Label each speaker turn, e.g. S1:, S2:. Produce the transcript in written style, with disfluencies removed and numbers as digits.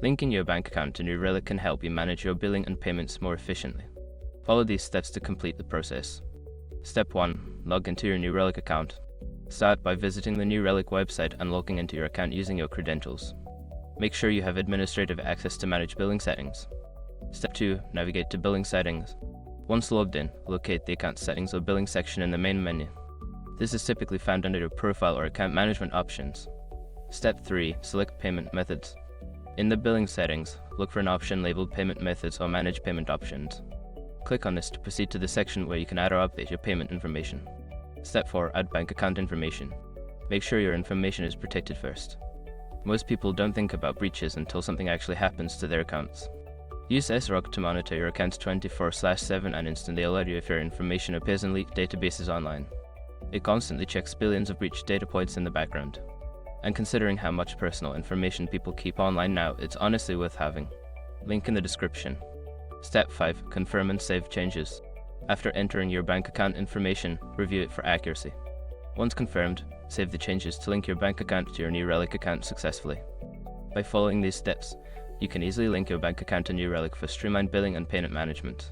S1: Linking your bank account to New Relic can help you manage your billing and payments more efficiently. Follow these steps to complete the process. Step 1. Log into your New Relic account. Start by visiting the New Relic website and logging into your account using your credentials. Make sure you have administrative access to manage billing settings. Step 2. Navigate to billing settings. Once logged in, locate the account settings or billing section in the main menu. This is typically found under your profile or account management options. Step 3. Select payment methods. In the billing settings, look for an option labeled Payment Methods or Manage Payment Options. Click on this to proceed to the section where you can add or update your payment information. Step 4. Add bank account information. Make sure your information is protected first. Most people don't think about breaches until something actually happens to their accounts. Use SROC to monitor your accounts 24/7 and instantly alert you if your information appears in leaked databases online. It constantly checks billions of breached data points in the background. And considering how much personal information people keep online now, it's honestly worth having. Link in the description. Step 5. Confirm and save changes. After entering your bank account information, review it for accuracy. Once confirmed, save the changes to link your bank account to your New Relic account successfully. By following these steps, you can easily link your bank account to New Relic for streamlined billing and payment management.